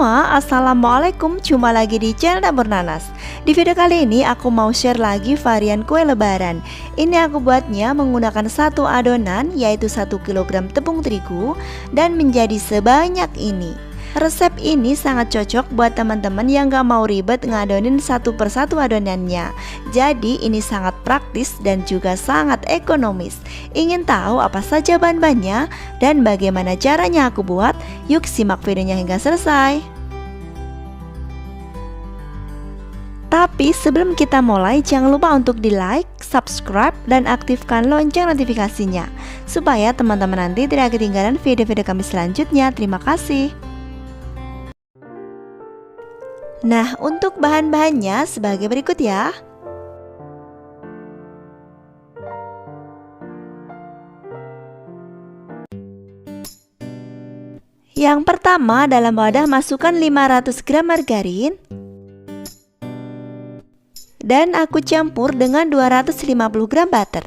semua, Assalamualaikum, jumpa lagi di channel Dapur Nanas. Di video kali ini aku mau share lagi varian kue lebaran. Ini aku buatnya menggunakan satu adonan, yaitu 1 kg tepung terigu, dan menjadi sebanyak ini. Resep ini sangat cocok buat teman-teman yang gak mau ribet ngadonin satu persatu adonannya. Jadi ini sangat praktis dan juga sangat ekonomis. Ingin tahu apa saja bahan-bahannya dan bagaimana caranya aku buat? Yuk simak videonya hingga selesai. Tapi sebelum kita mulai, jangan lupa untuk di like, subscribe, dan aktifkan lonceng notifikasinya supaya teman-teman nanti tidak ketinggalan video-video kami selanjutnya. Terima kasih. Nah, untuk bahan-bahannya sebagai berikut ya. Yang pertama, dalam wadah masukkan 500 gram margarin dan aku campur dengan 250 gram butter.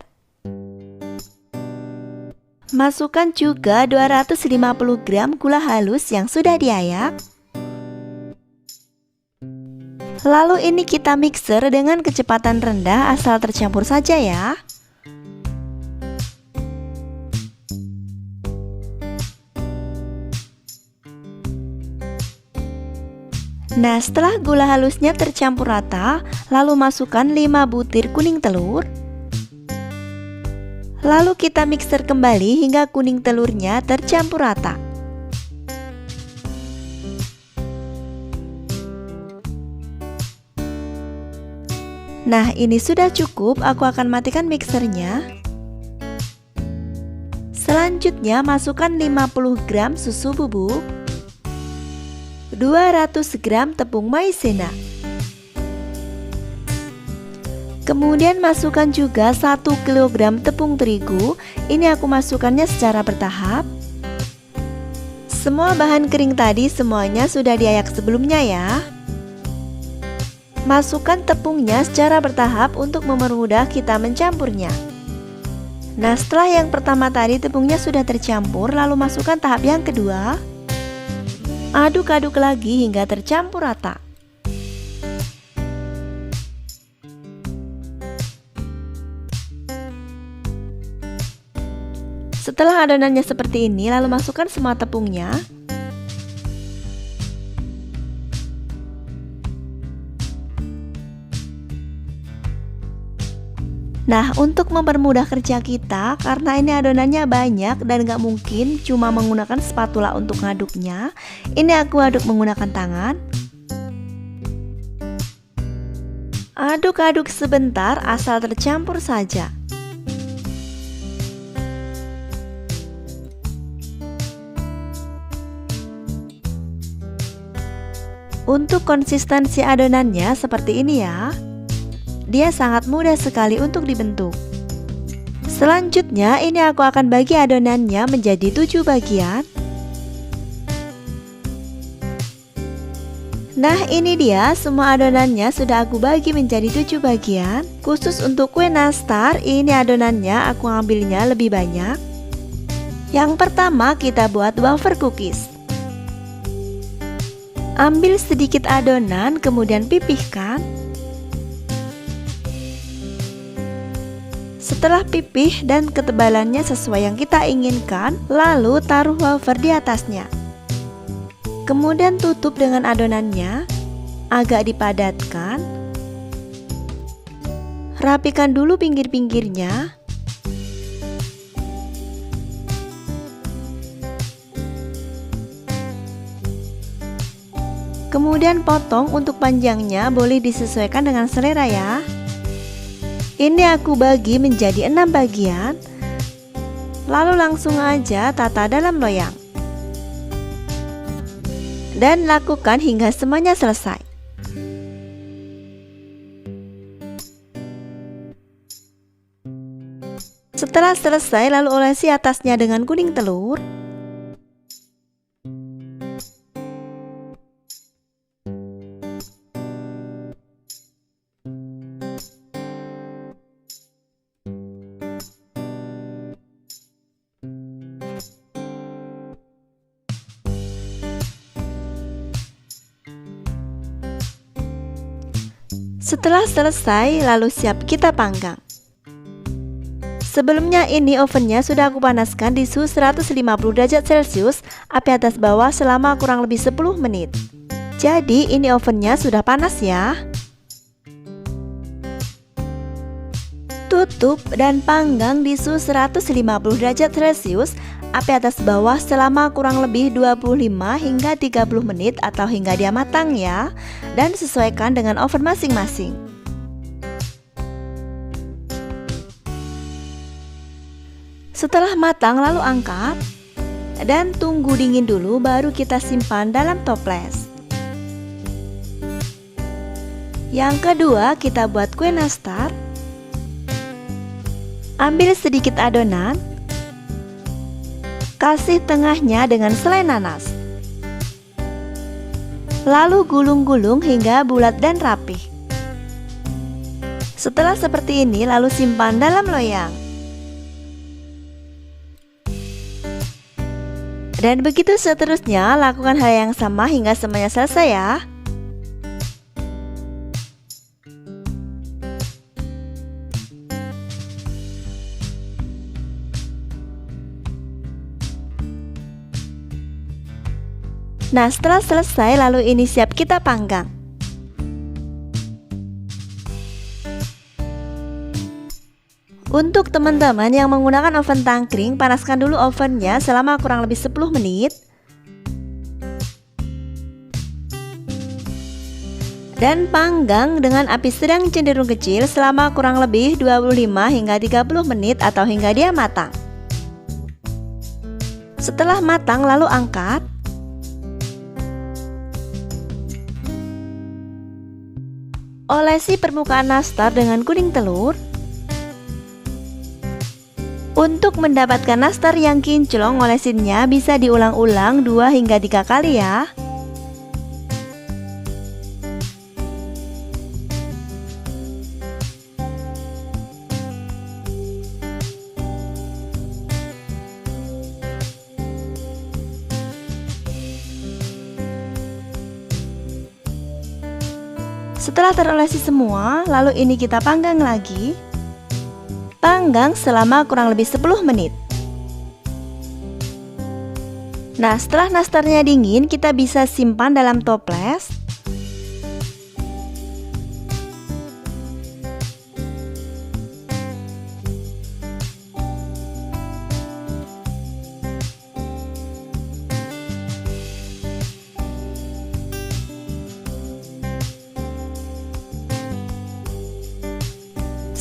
Masukkan juga 250 gram gula halus yang sudah diayak. Lalu ini kita mixer dengan kecepatan rendah asal tercampur saja ya. Nah, setelah gula halusnya tercampur rata, lalu masukkan 5 butir kuning telur. Lalu kita mixer kembali hingga kuning telurnya tercampur rata. Nah, ini sudah cukup, aku akan matikan mixernya. Selanjutnya masukkan 50 gram susu bubuk, 200 gram tepung maizena. Kemudian masukkan juga 1 kg tepung terigu. Ini aku masukkannya secara bertahap. Semua bahan kering tadi semuanya sudah diayak sebelumnya ya. Masukkan tepungnya secara bertahap untuk mempermudah kita mencampurnya. Nah, setelah yang pertama tadi tepungnya sudah tercampur, lalu masukkan tahap yang kedua. Aduk-aduk lagi hingga tercampur rata. Setelah adonannya seperti ini, lalu masukkan semua tepungnya. Nah, untuk mempermudah kerja kita, karena ini adonannya banyak dan gak mungkin cuma menggunakan spatula untuk ngaduknya, ini aku aduk menggunakan tangan. Aduk-aduk sebentar asal tercampur saja. Untuk konsistensi adonannya seperti ini ya. Dia sangat mudah sekali untuk dibentuk. Selanjutnya ini aku akan bagi adonannya menjadi 7 bagian. Nah, ini dia semua adonannya sudah aku bagi menjadi 7 bagian. Khusus untuk kue nastar, ini adonannya aku ambilnya lebih banyak. Yang pertama kita buat wafer cookies. Ambil sedikit adonan kemudian pipihkan. Setelah pipih dan ketebalannya sesuai yang kita inginkan, lalu taruh wafer di atasnya. Kemudian tutup dengan adonannya, agak dipadatkan. Rapikan dulu pinggir-pinggirnya. Kemudian potong, untuk panjangnya boleh disesuaikan dengan selera ya. Ini aku bagi menjadi 6 bagian. Lalu langsung aja tata dalam loyang. Dan lakukan hingga semuanya selesai. Setelah selesai, lalu olesi atasnya dengan kuning telur. Setelah selesai, lalu siap kita panggang. Sebelumnya ini ovennya sudah aku panaskan di suhu 150 derajat Celcius, api atas bawah selama kurang lebih 10 menit. Jadi ini ovennya sudah panas ya. Tutup dan panggang di suhu 150 derajat Celcius, api atas bawah selama kurang lebih 25 hingga 30 menit atau hingga dia matang ya. Dan sesuaikan dengan oven masing-masing. Setelah matang lalu angkat dan tunggu dingin dulu, baru kita simpan dalam toples. Yang kedua, kita buat kue nastar. Ambil sedikit adonan, kasih tengahnya dengan selai nanas, lalu gulung-gulung hingga bulat dan rapih. Setelah seperti ini, lalu simpan dalam loyang. Dan begitu seterusnya, lakukan hal yang sama hingga semuanya selesai ya. Nah, setelah selesai, lalu ini siap kita panggang. Untuk teman-teman yang menggunakan oven tangkring, panaskan dulu ovennya selama kurang lebih 10 menit. Dan panggang dengan api sedang cenderung kecil selama kurang lebih 25 hingga 30 menit atau hingga dia matang. Setelah matang lalu angkat. Olesi permukaan nastar dengan kuning telur. Untuk mendapatkan nastar yang kinclong, olesinnya bisa diulang-ulang 2 hingga 3 kali ya. Setelah terolesi semua, lalu ini kita panggang lagi. Panggang selama kurang lebih 10 menit. Nah, setelah nastarnya dingin, kita bisa simpan dalam toples.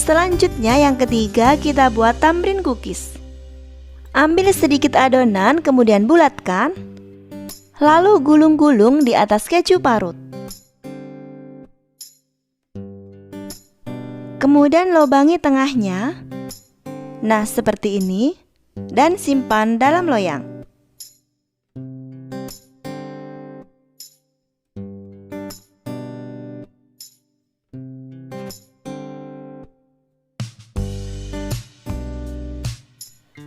Selanjutnya yang ketiga, kita buat tamrin cookies. Ambil sedikit adonan, kemudian bulatkan, lalu gulung-gulung di atas keju parut. Kemudian lobangi tengahnya. Nah, seperti ini. Dan simpan dalam loyang.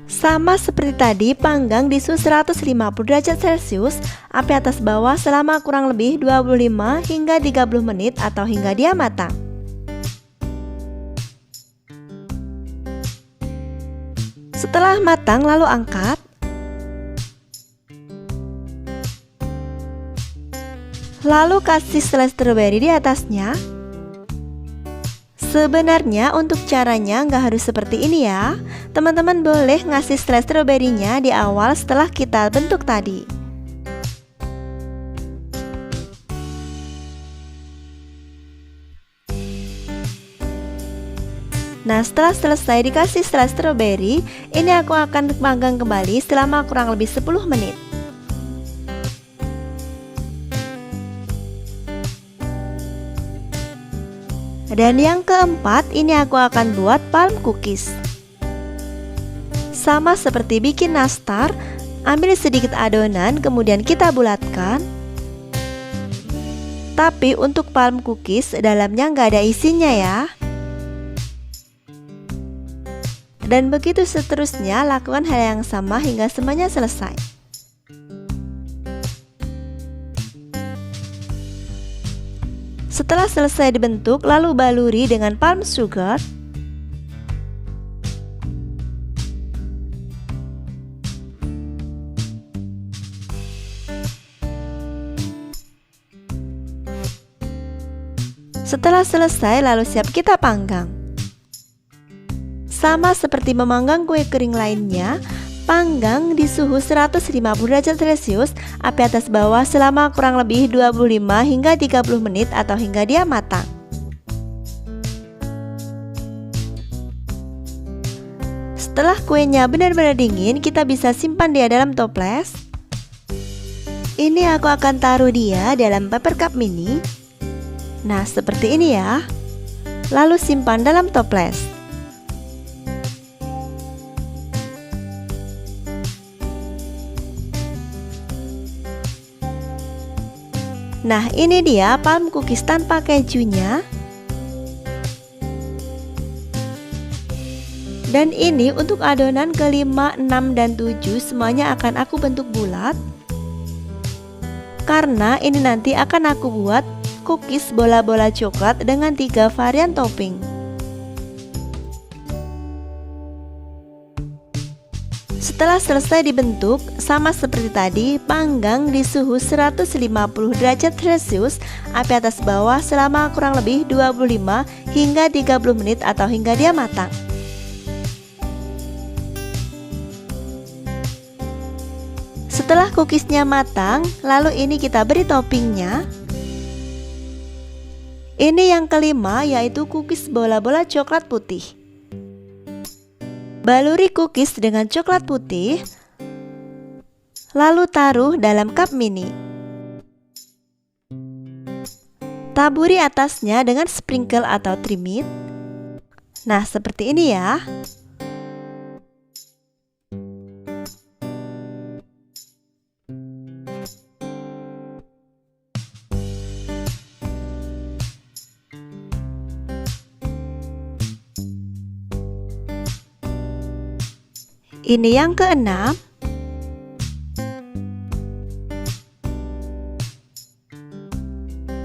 Sama seperti tadi, panggang di suhu 150 derajat Celcius, api atas bawah selama kurang lebih 25 hingga 30 menit atau hingga dia matang. Setelah matang lalu angkat. Lalu kasih selai stroberi di atasnya. Sebenarnya untuk caranya nggak harus seperti ini ya. Teman-teman boleh ngasih selai stroberinya di awal setelah kita bentuk tadi. Nah, setelah selesai dikasih selai stroberi, ini aku akan panggang kembali selama kurang lebih 10 menit. Dan yang keempat, ini aku akan buat palm cookies. Sama seperti bikin nastar, ambil sedikit adonan kemudian kita bulatkan. Tapi untuk palm cookies dalamnya nggak ada isinya ya. Dan begitu seterusnya, lakukan hal yang sama hingga semuanya selesai. Setelah selesai dibentuk, lalu baluri dengan palm sugar. Setelah selesai, lalu siap kita panggang. Sama seperti memanggang kue kering lainnya, panggang di suhu 150 derajat Celcius, api atas bawah selama kurang lebih 25 hingga 30 menit atau hingga dia matang. Setelah kuenya benar-benar dingin, kita bisa simpan dia dalam toples. Ini aku akan taruh dia dalam paper cup mini. Nah, seperti ini ya. Lalu simpan dalam toples. Nah, ini dia palm cookies tanpa kejunya. Dan ini untuk adonan ke-5, 6, dan 7 semuanya akan aku bentuk bulat. Karena ini nanti akan aku buat cookies bola-bola coklat dengan 3 varian topping. Setelah selesai dibentuk, sama seperti tadi, panggang di suhu 150 derajat Celcius, api atas bawah selama kurang lebih 25 hingga 30 menit atau hingga dia matang. Setelah cookiesnya matang, lalu ini kita beri toppingnya. Ini yang kelima, yaitu cookies bola-bola coklat putih. Baluri cookies dengan coklat putih, lalu taruh dalam cup mini. Taburi atasnya dengan sprinkle atau trimit. Nah, seperti ini ya. Ini yang keenam.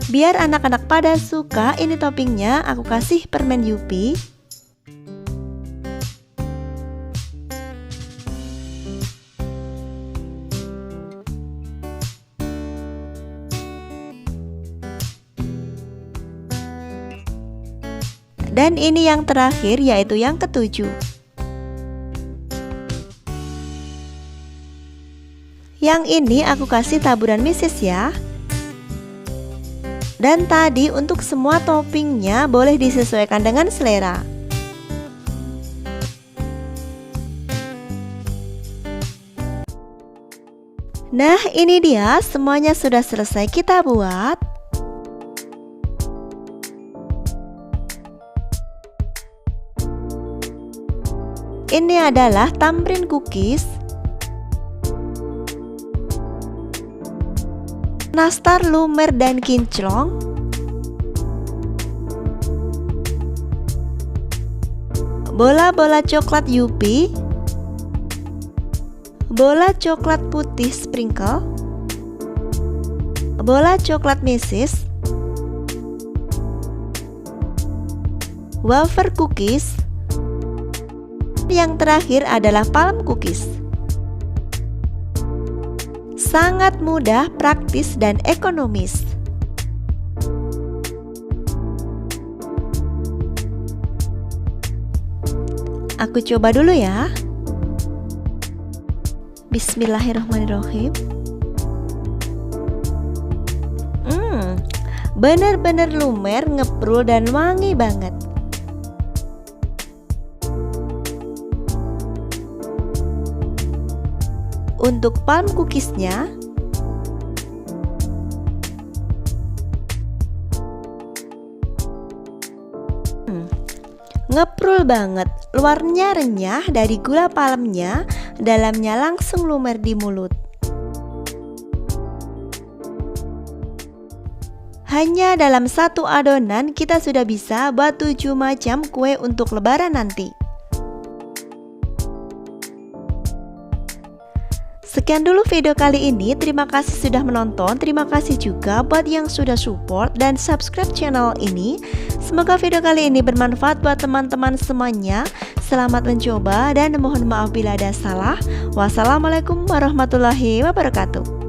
Biar anak-anak pada suka, ini toppingnya aku kasih permen Yupi. Dan ini yang terakhir, yaitu yang ketujuh. Yang ini aku kasih taburan meses ya. Dan tadi untuk semua toppingnya boleh disesuaikan dengan selera. Nah, ini dia semuanya sudah selesai kita buat. Ini adalah tamrin cookies, nastar, lumer, dan kinclong. Bola-bola coklat Yupi, bola coklat putih sprinkle, bola coklat meses, wafer cookies. Yang terakhir adalah palm cookies. Sangat mudah, praktis, dan ekonomis. Aku coba dulu ya. Bismillahirrahmanirrahim. Bener-bener lumer, ngeprul, dan wangi banget. Untuk palm cookiesnya, ngeprul banget, luarnya renyah dari gula palmnya, dalamnya langsung lumer di mulut. Hanya dalam satu adonan kita sudah bisa buat 7 macam kue untuk lebaran nanti. Sekian dulu video kali ini, terima kasih sudah menonton, terima kasih juga buat yang sudah support dan subscribe channel ini. Semoga video kali ini bermanfaat buat teman-teman semuanya. Selamat mencoba dan mohon maaf bila ada salah. Wassalamualaikum warahmatullahi wabarakatuh.